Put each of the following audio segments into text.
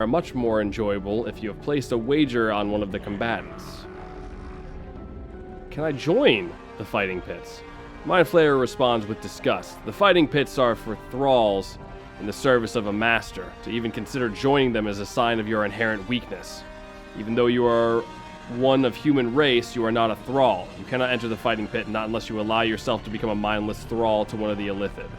are much more enjoyable if you have placed a wager on one of the combatants. Can I join the fighting pits? Mind Flayer responds with disgust. The fighting pits are for thralls in the service of a master. To even consider joining them is a sign of your inherent weakness. Even though you are one of human race, you are not a thrall. You cannot enter the fighting pit, not unless you allow yourself to become a mindless thrall to one of the Illithid.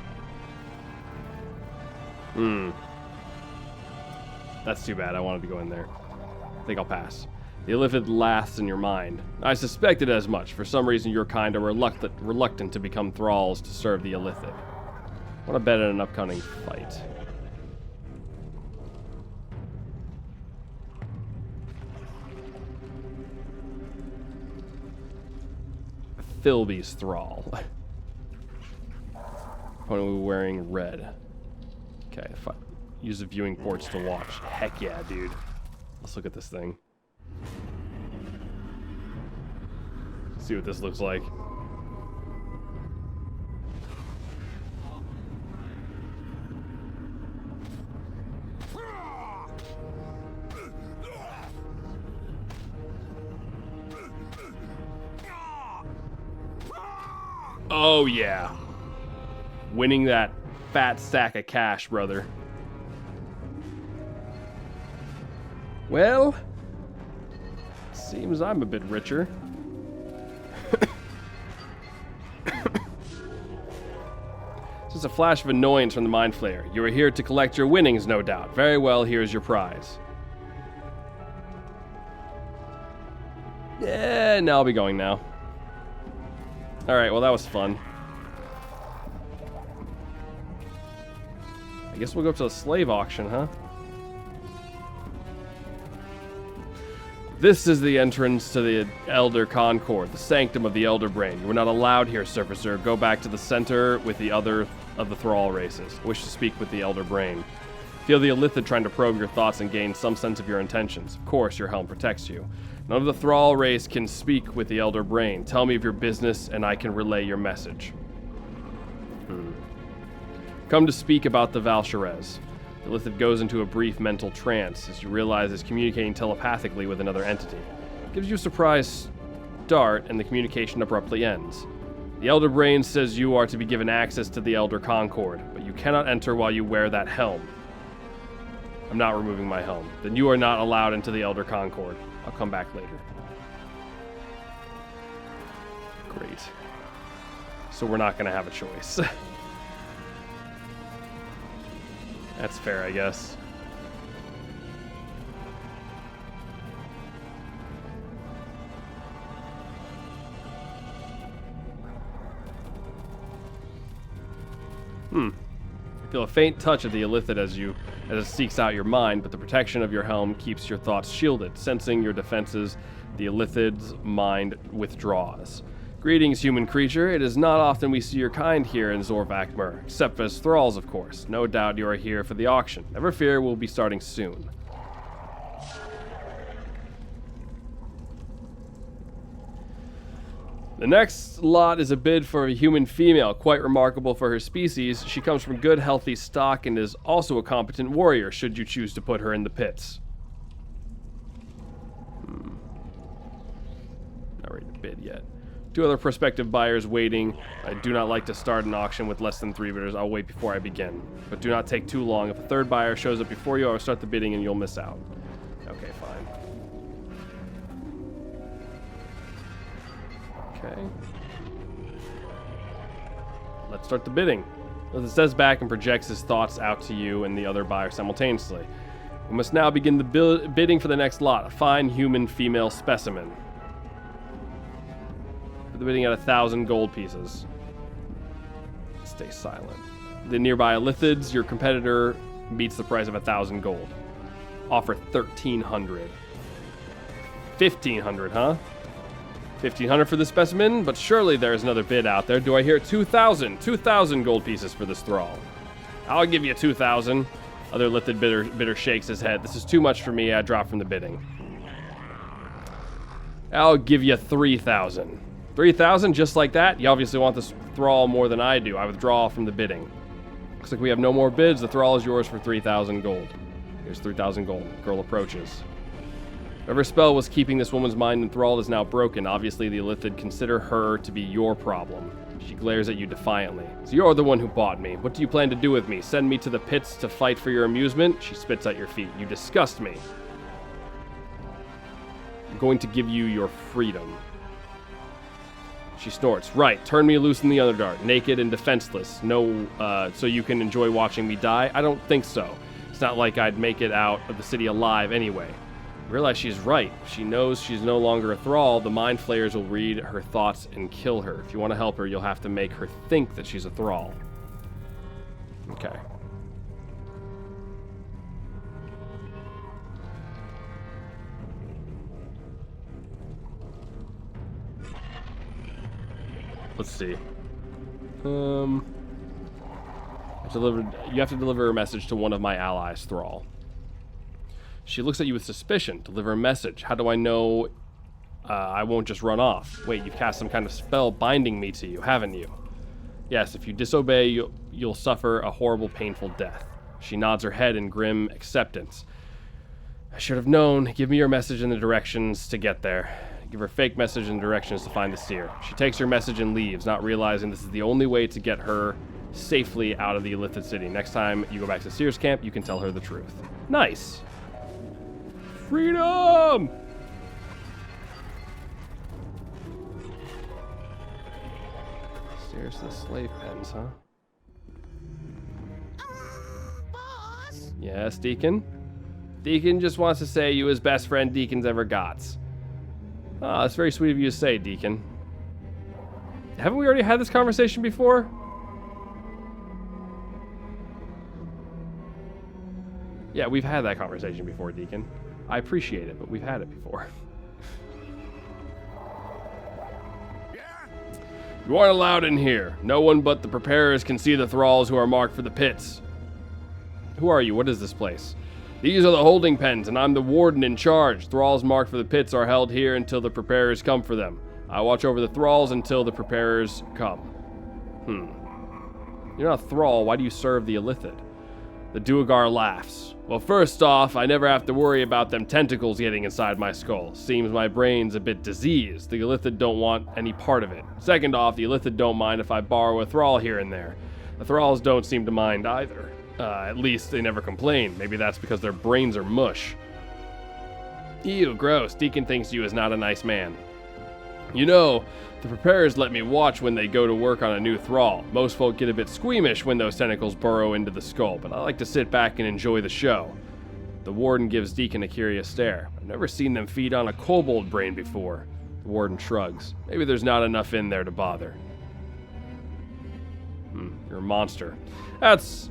That's too bad. I wanted to go in there. I think I'll pass. The Illithid laughs in your mind. I suspected as much. For some reason, your kind are reluctant to become thralls to serve the Illithid. I want to bet in an upcoming fight. Philby's thrall. Opponent wearing red. Okay, use the viewing ports to watch. Heck yeah, dude. Let's look at this thing. See what this looks like. Oh yeah. Winning that fat sack of cash, brother. Well, seems I'm a bit richer. Just a flash of annoyance from the Mind Flayer. You are here to collect your winnings, no doubt. Very well, here's your prize. Yeah, no, I'll be going now. Alright, well that was fun. I guess we'll go to the slave auction, huh? This is the entrance to the Elder Concord, the sanctum of the Elder Brain. You are not allowed here, Surfacer. Go back to the center with the other of the Thrall races. Wish to speak with the Elder Brain. Feel the Illithid trying to probe your thoughts and gain some sense of your intentions. Of course, your helm protects you. None of the Thrall race can speak with the Elder Brain. Tell me of your business, and I can relay your message. Come to speak about the Valsharez. The Illithid goes into a brief mental trance as you realize it's communicating telepathically with another entity. It gives you a surprise start, and the communication abruptly ends. The Elder Brain says you are to be given access to the Elder Concord, but you cannot enter while you wear that helm. I'm not removing my helm. Then you are not allowed into the Elder Concord. I'll come back later. Great. So we're not going to have a choice. That's fair, I guess. Feel a faint touch of the Illithid as it seeks out your mind, but the protection of your helm keeps your thoughts shielded. Sensing your defenses, the Illithid's mind withdraws. Greetings, human creature. It is not often we see your kind here in Zorvakmer, except as thralls, of course. No doubt you are here for the auction. Never fear, we'll be starting soon. The next lot is a bid for a human female, quite remarkable for her species. She comes from good, healthy stock and is also a competent warrior, should you choose to put her in the pits. Not ready to bid yet. 2 other prospective buyers waiting. I do not like to start an auction with less than 3 bidders. I'll wait before I begin. But do not take too long. If a 3rd buyer shows up before you, I will start the bidding and you'll miss out. Okay, fine. Okay. Let's start the bidding. It says back and projects his thoughts out to you and the other buyer simultaneously. We must now begin the bidding for the next lot. A fine human female specimen. The bidding at 1,000 gold pieces. Stay silent. The nearby Illithids, your competitor meets the price of 1,000 gold. Offer 1,300. 1,500, huh? 1,500 for this specimen, but surely there's another bid out there. Do I hear 2,000? 2,000 gold pieces for this thrall. I'll give you 2,000. Other Illithid bidder shakes his head. This is too much for me. I drop from the bidding. I'll give you 3,000. 3,000 just like that? You obviously want this thrall more than I do. I withdraw from the bidding. Looks like we have no more bids. The thrall is yours for 3,000 gold. Here's 3,000 gold. Girl approaches. Whatever spell was keeping this woman's mind enthralled is now broken. Obviously, the Illithid consider her to be your problem. She glares at you defiantly. So you're the one who bought me. What do you plan to do with me? Send me to the pits to fight for your amusement? She spits at your feet. You disgust me. I'm going to give you your freedom. She snorts. Right, turn me loose in the Underdark, naked and defenseless. No, so you can enjoy watching me die? I don't think so. It's not like I'd make it out of the city alive anyway. I realize she's right. She knows she's no longer a thrall. The mind flayers will read her thoughts and kill her. If you want to help her, you'll have to make her think that she's a thrall. Okay. Let's see. You have to deliver a message to one of my allies, thrall. She looks at you with suspicion. Deliver a message. How do I know I won't just run off? Wait, you've cast some kind of spell binding me to you, haven't you? Yes, if you disobey, you'll suffer a horrible, painful death. She nods her head in grim acceptance. I should have known. Give me your message and the directions to get there. Give her fake message and directions to find the seer. She takes your message and leaves, not realizing this is the only way to get her safely out of the Illithid city. Next time you go back to Seer's camp, you can tell her the truth. Nice. Freedom! Stairs to the slave pens, huh? Boss? Yes, Deacon? Deacon just wants to say you his best friend Deacon's ever got. Ah, that's very sweet of you to say, Deacon. Haven't we already had this conversation before? Yeah, we've had that conversation before, Deacon. I appreciate it, but we've had it before. You aren't allowed in here. No one but the preparers can see the thralls who are marked for the pits. Who are you? What is this place? These are the holding pens, and I'm the warden in charge. Thralls marked for the pits are held here until the preparers come for them. I watch over the thralls until the preparers come. You're not a thrall. Why do you serve the Illithid? The Duergar laughs. Well, first off, I never have to worry about them tentacles getting inside my skull. Seems my brain's a bit diseased. The Illithid don't want any part of it. Second off, the Illithid don't mind if I borrow a thrall here and there. The thralls don't seem to mind either. At least they never complain. Maybe that's because their brains are mush. Ew, gross. Deacon thinks you is not a nice man. You know, the preparers let me watch when they go to work on a new thrall. Most folk get a bit squeamish when those tentacles burrow into the skull, but I like to sit back and enjoy the show. The warden gives Deacon a curious stare. I've never seen them feed on a kobold brain before. The warden shrugs. Maybe there's not enough in there to bother. You're a monster. That's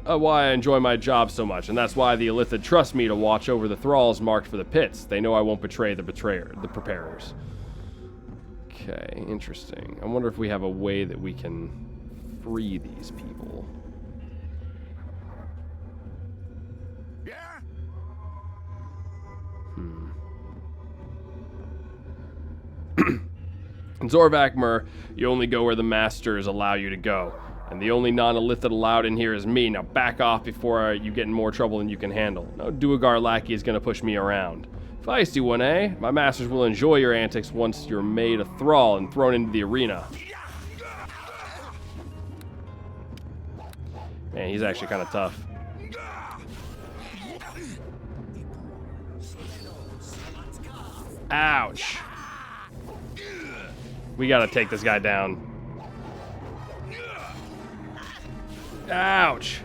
why I enjoy my job so much, and that's why the Illithid trust me to watch over the thralls marked for the pits. They know I won't betray the preparers. Okay, interesting. I wonder if we have a way that we can free these people. Yeah? In Zorvakmer, you only go where the masters allow you to go. And the only non-Illithid allowed in here is me. Now back off before you get in more trouble than you can handle. No Duergar lackey is going to push me around. Feisty one, eh? My masters will enjoy your antics once you're made a thrall and thrown into the arena. Man, he's actually kind of tough. Ouch. We gotta take this guy down. Ouch.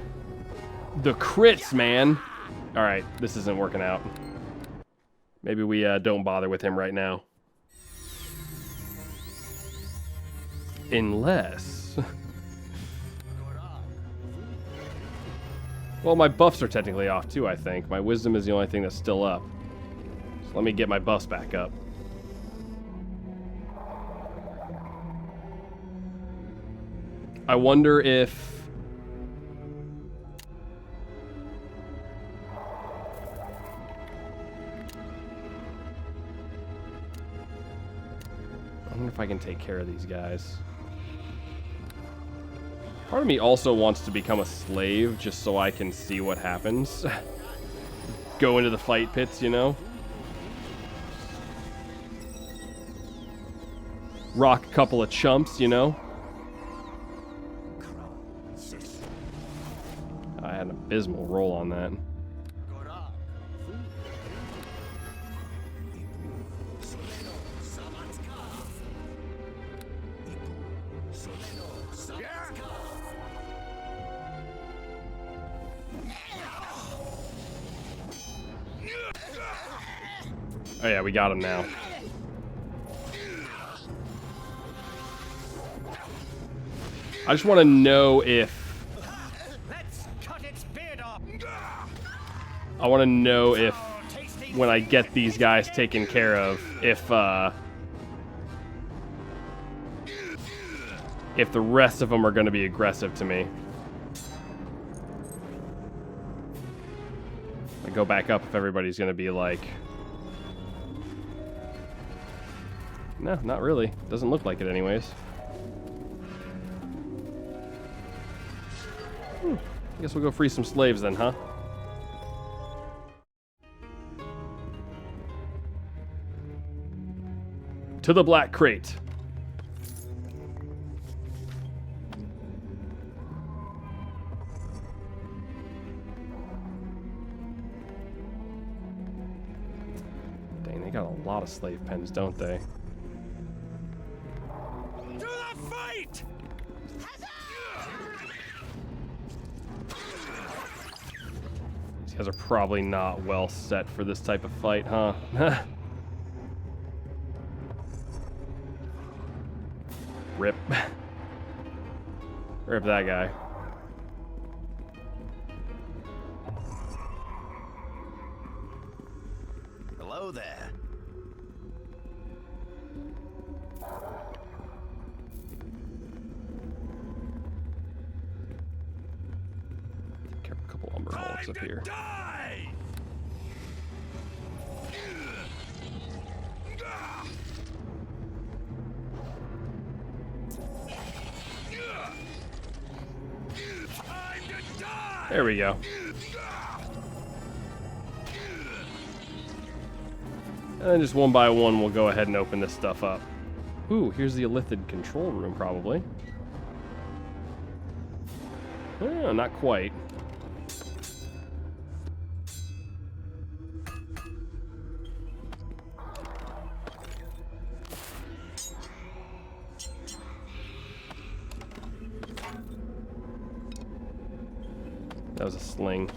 The crits, man. Alright, this isn't working out. Maybe we don't bother with him right now. Unless... Well, my buffs are technically off too, I think. My wisdom is the only thing that's still up. So let me get my buffs back up. I wonder if... I wonder if I can take care of these guys. Part of me also wants to become a slave just so I can see what happens. go into the fight pits, you know? Rock a couple of chumps, you know? I had an abysmal roll on that. Oh yeah, we got him now. I just want to know if... I want to know if, when I get these guys taken care of, if the rest of them are going to be aggressive to me. I go back up if everybody's going to be like... No, not really. Doesn't look like it anyways. I guess we'll go free some slaves then, huh? To the Black Crate. Dang, they got a lot of slave pens, don't they? To the fight! These guys are probably not well set for this type of fight, huh? Rip. Rip that guy. Hello there. A couple umber hulks up here. Die! There we go. And then just one by one, we'll go ahead and open this stuff up. Ooh, here's the Illithid control room, probably. Oh, not quite. That was a sling.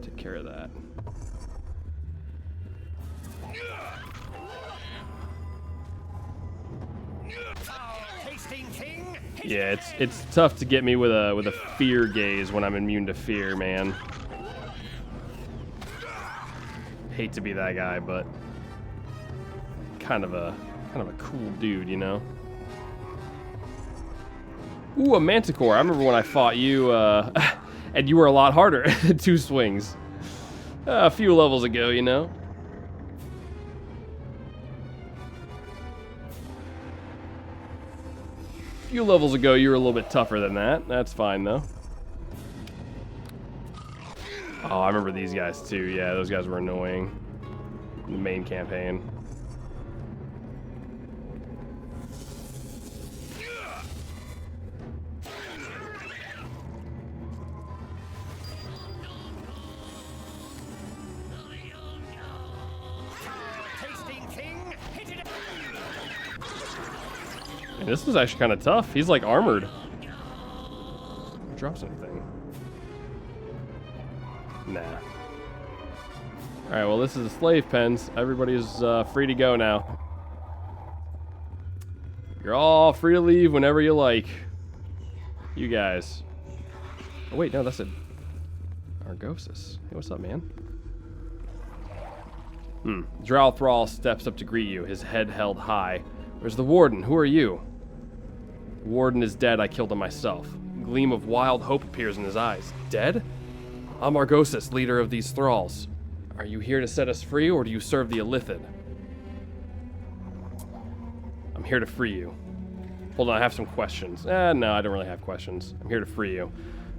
Take care of that. Yeah, it's tough to get me with a fear gaze when I'm immune to fear, man. Hate to be that guy, but kind of a cool dude, you know. Ooh, a manticore. I remember when I fought you, and you were a lot harder than 2 swings. A few levels ago, you know. A few levels ago, you were a little bit tougher than that. That's fine, though. Oh, I remember these guys, too. Yeah, those guys were annoying in the main campaign. And this was actually kind of tough. He's like armored. Drops anything? Nah. Alright, well, this is the slave pens. Everybody's free to go now. You're all free to leave whenever you like. You guys. Oh, wait, no, that's a Argosis. Hey, what's up, man? Drow Thrall steps up to greet you, his head held high. Where's the warden? Who are you? The warden is dead. I killed him myself. A gleam of wild hope appears in his eyes. Dead? I'm Argosis, leader of these thralls. Are you here to set us free, or do you serve the Illithid? I'm here to free you. Hold on, I have some questions. No, I don't really have questions. I'm here to free you.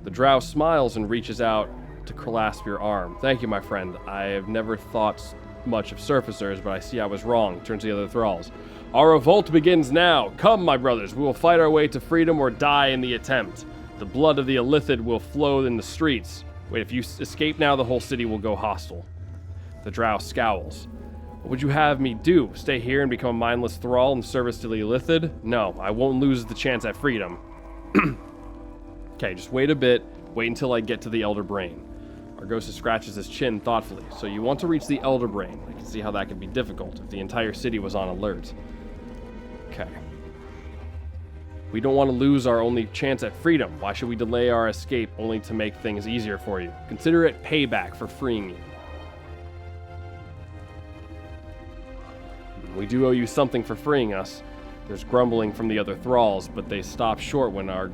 The drow smiles and reaches out to clasp your arm. Thank you, my friend. I have never thought much of surfacers, but I see I was wrong. Turns to the other thralls. Our revolt begins now. Come, my brothers. We will fight our way to freedom or die in the attempt. The blood of the Illithid will flow in the streets. Wait, if you escape now, the whole city will go hostile. The drow scowls. What would you have me do? Stay here and become a mindless thrall in service to the Illithid? No, I won't lose the chance at freedom. Okay, just wait a bit. Wait until I get to the Elder Brain. Argosa scratches his chin thoughtfully. So you want to reach the Elder Brain. I can see how that could be difficult if the entire city was on alert. Okay. We don't want to lose our only chance at freedom. Why should we delay our escape only to make things easier for you? Consider it payback for freeing you. We do owe you something for freeing us. There's grumbling from the other thralls, but they stop short when our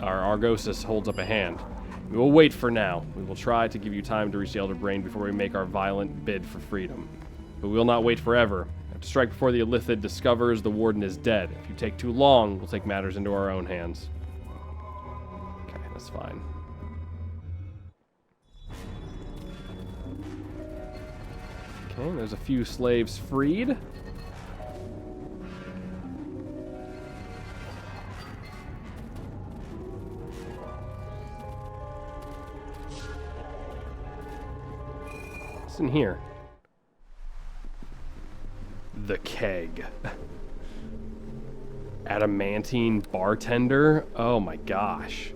Argosis holds up a hand. We will wait for now. We will try to give you time to reach the Elder Brain before we make our violent bid for freedom. But we will not wait forever. We have to strike before the Illithid discovers the Warden is dead. If you take too long, we'll take matters into our own hands. Okay, that's fine. Okay, there's a few slaves freed. In here. The keg. Adamantine bartender? Oh my gosh.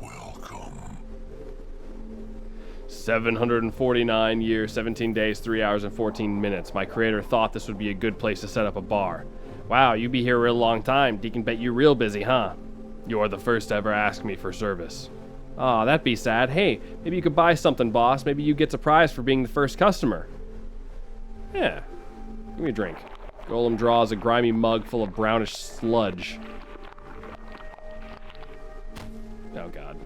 Welcome. 749 years, 17 days, 3 hours, and 14 minutes. My creator thought this would be a good place to set up a bar. Wow, you be here a real long time. Deacon bet you real busy, huh? You're the first to ever ask me for service. Aw, that'd be sad. Hey, maybe you could buy something, boss. Maybe you get a prize for being the first customer. Yeah. Give me a drink. Golem draws a grimy mug full of brownish sludge. Oh, God.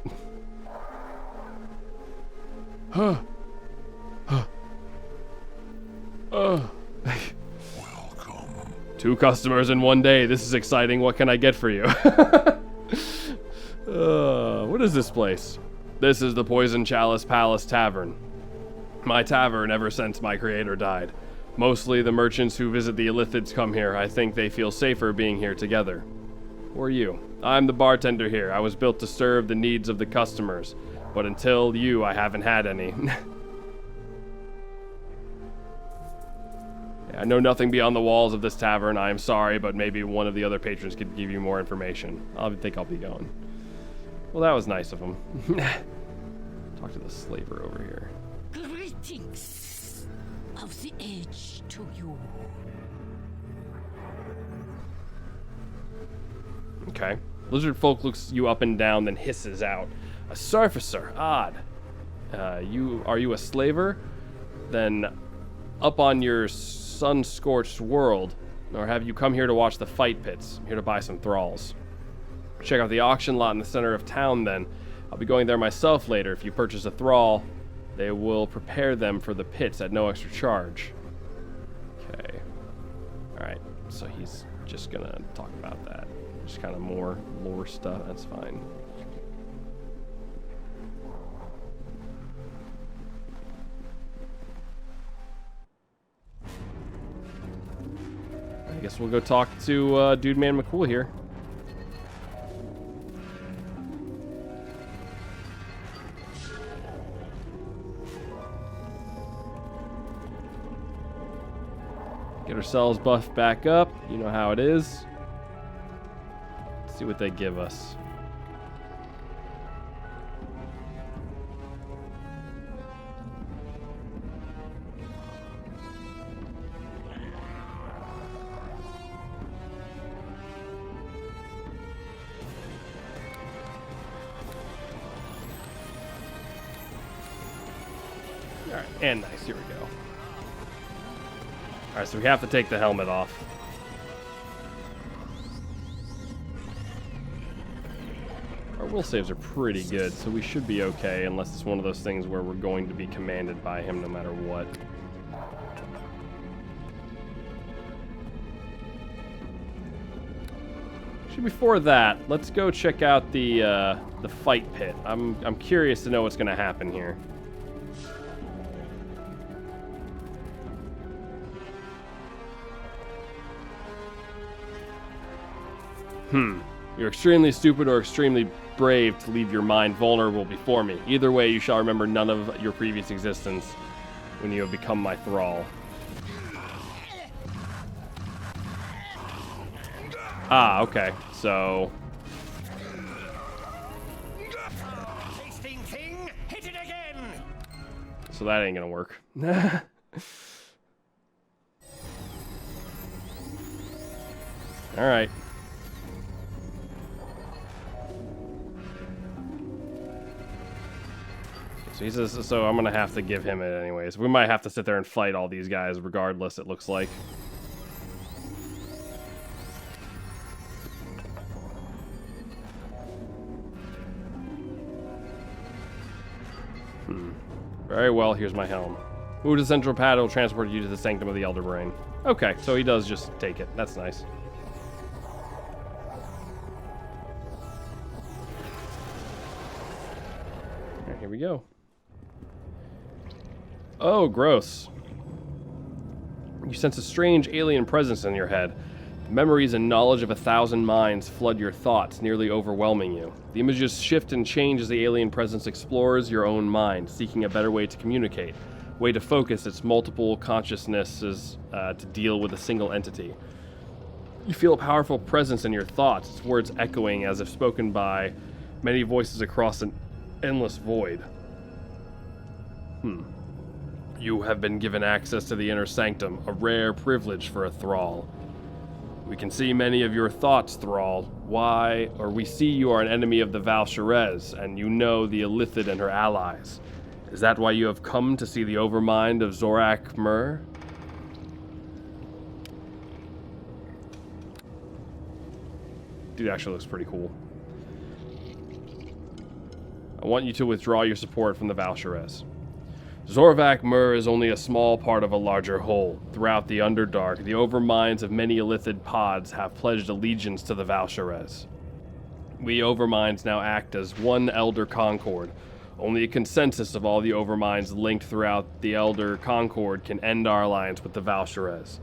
Welcome. 2 customers in 1 day. This is exciting. What can I get for you? What is this place? This is the Poison Chalice Palace Tavern. My tavern ever since my creator died. Mostly the merchants who visit the Illithids come here. I think they feel safer being here together. Who are you? I'm the bartender here. I was built to serve the needs of the customers. But until you, I haven't had any. I know nothing beyond the walls of this tavern. I am sorry, but maybe one of the other patrons could give you more information. I think I'll be going. Well, that was nice of him. Talk to the slaver over here. Greetings of the age to you. Okay. Lizard folk looks you up and down, then hisses out. A surfacer. Odd. Are you a slaver? Then up on your sun-scorched world, or have you come here to watch the fight pits? I'm here to buy some thralls. Check out the auction lot in the center of town then. I'll be going there myself later. If you purchase a thrall, they will prepare them for the pits at no extra charge. Okay. Alright, so he's just gonna talk about that. Just kind of more lore stuff, that's fine. I guess we'll go talk to Dude Man McCool here. Get ourselves buffed back up. You know how it is. Let's see what they give us. Alright, and nice. Here we go. Alright, so we have to take the helmet off. Our will saves are pretty good, so we should be okay, unless it's one of those things where we're going to be commanded by him no matter what. Actually, before that, let's go check out the fight pit. I'm curious to know what's gonna happen here. You're extremely stupid or extremely brave to leave your mind vulnerable before me. Either way, you shall remember none of your previous existence when you have become my thrall. Ah, okay. So... Tasting thing, hit it again. So that ain't gonna work. Alright. So he says, so I'm gonna have to give him it anyways. We might have to sit there and fight all these guys regardless, it looks like. Very well, here's my helm. Move to the central pad, it will transport you to the sanctum of the Elder Brain. Okay, so he does just take it. That's nice. Alright, here we go. Oh, gross. You sense a strange alien presence in your head. Memories and knowledge of 1,000 minds flood your thoughts, nearly overwhelming you. The images shift and change as the alien presence explores your own mind, seeking a better way to communicate, way to focus its multiple consciousnesses to deal with a single entity. You feel a powerful presence in your thoughts, its words echoing as if spoken by many voices across an endless void. You have been given access to the inner sanctum, a rare privilege for a thrall. We can see many of your thoughts, Thrall. We see you are an enemy of the Val'Sharez, and you know the Illithid and her allies. Is that why you have come to see the overmind of Zorak Mur? Dude actually looks pretty cool. I want you to withdraw your support from the Val'Sharez. Zorak Mur is only a small part of a larger whole. Throughout the Underdark, the overminds of many Illithid pods have pledged allegiance to the Val'Sharez. We overminds now act as one Elder Concord. Only a consensus of all the overminds linked throughout the Elder Concord can end our alliance with the Val'Sharez.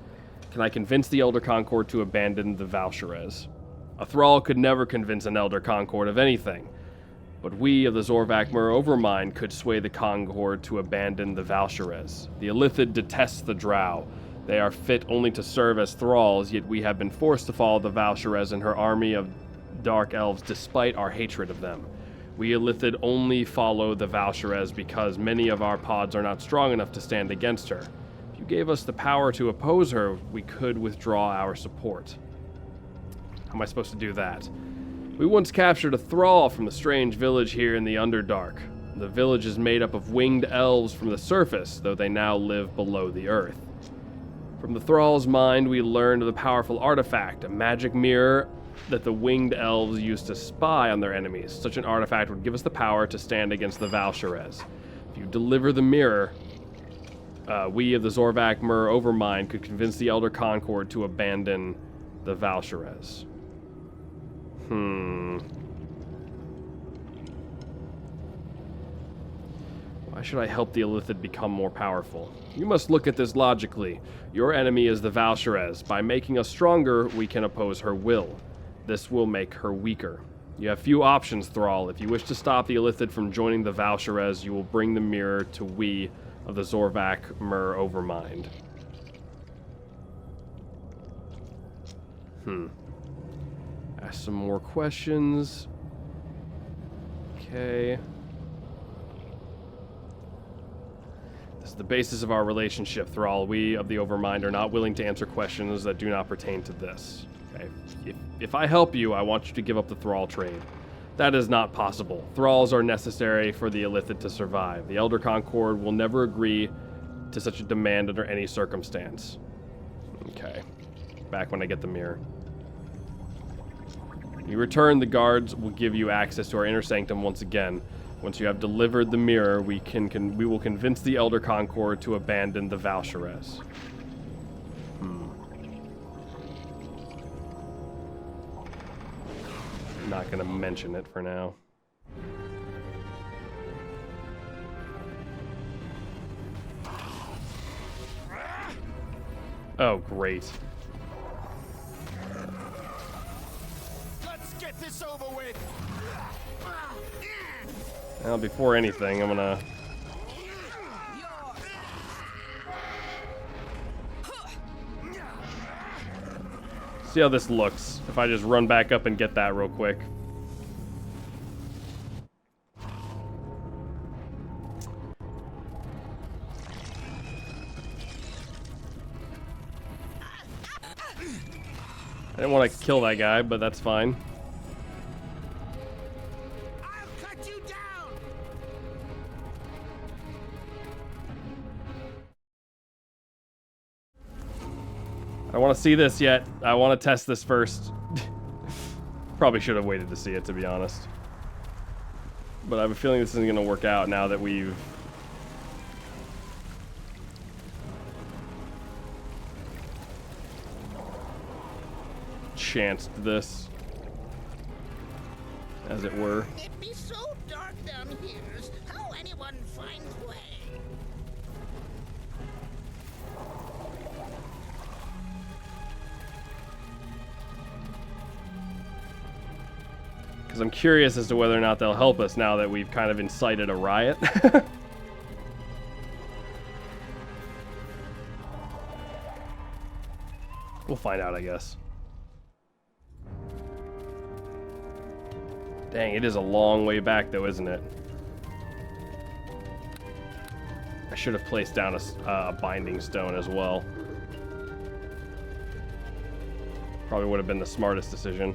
Can I convince the Elder Concord to abandon the Val'Sharez? A thrall could never convince an Elder Concord of anything. But we of the Zorak Mur Overmind could sway the Concord to abandon the Val'Sharez. The Illithid detests the Drow. They are fit only to serve as thralls, yet we have been forced to follow the Val'Sharez and her army of dark elves despite our hatred of them. We Illithid only follow the Val'Sharez because many of our pods are not strong enough to stand against her. If you gave us the power to oppose her, we could withdraw our support. How am I supposed to do that? We once captured a thrall from the strange village here in the Underdark. The village is made up of winged elves from the surface, though they now live below the earth. From the thrall's mind, we learned of the powerful artifact, a magic mirror that the winged elves used to spy on their enemies. Such an artifact would give us the power to stand against the Val'Sharez. If you deliver the mirror, we of the Zorak Mur Overmind could convince the Elder Concord to abandon the Val'Sharez. Why should I help the Illithid become more powerful? You must look at this logically. Your enemy is the Val'Sharez. By making us stronger, we can oppose her will. This will make her weaker. You have few options, Thrall. If you wish to stop the Illithid from joining the Val'Sharez, you will bring the mirror to we of the Zorak Mur Overmind. Ask some more questions. Okay. This is the basis of our relationship, Thrall. We of the Overmind are not willing to answer questions that do not pertain to this. Okay. If I help you, I want you to give up the Thrall trade. That is not possible. Thralls are necessary for the Illithid to survive. The Elder Concord will never agree to such a demand under any circumstance. Okay. Back when I get the mirror. You return, the guards will give you access to our inner sanctum once again. Once you have delivered the mirror, we will convince the Elder Concord to abandon the Val'Sharez. Not gonna mention it for now. Oh, great. Let's get this over with. Well, before anything, I'm gonna... see how this looks if I just run back up and get that real quick. I didn't want to kill that guy, but that's fine. I'll cut you down. I don't want to see this yet. I want to test this first. Probably should have waited to see it, to be honest. But I have a feeling this isn't going to work out now that we've... chanced this, as it were. It be so dark down here. How anyone finds way? Because I'm curious as to whether or not they'll help us now that we've kind of incited a riot. We'll find out, I guess. Dang, it is a long way back, though, isn't it? I should have placed down a binding stone as well. Probably would have been the smartest decision.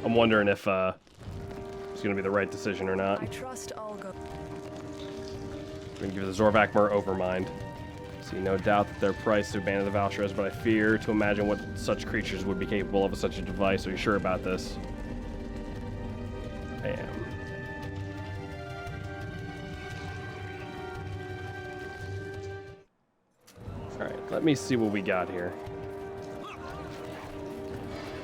I'm wondering if it's going to be the right decision or not. I trust I'll go. I'm going to give the Zorvakmer Overmind. See, no doubt that their price to abandon the Valsharez, but I fear to imagine what such creatures would be capable of such a device. Are you sure about this? I am. Alright, let me see what we got here.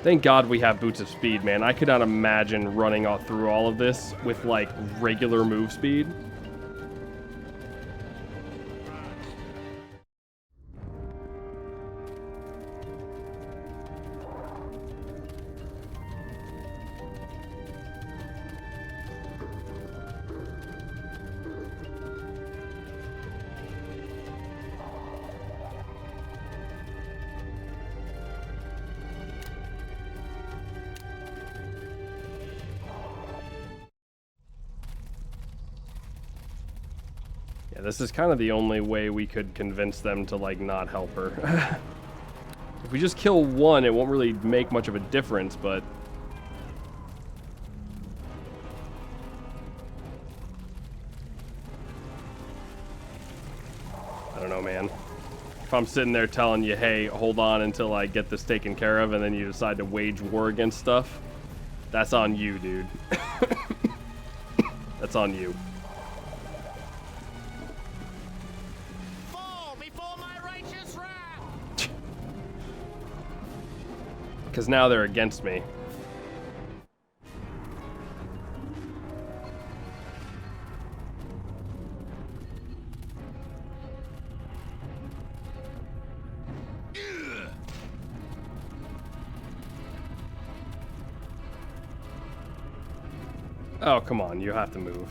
Thank God we have Boots of Speed, man. I could not imagine running through all of this with, like, regular move speed. Yeah, this is kind of the only way we could convince them to, like, not help her. If we just kill one, it won't really make much of a difference, but... I don't know, man. If I'm sitting there telling you, hey, hold on until I get this taken care of, and then you decide to wage war against stuff, that's on you, dude. That's on you. Because now they're against me. Oh, come on, you have to move.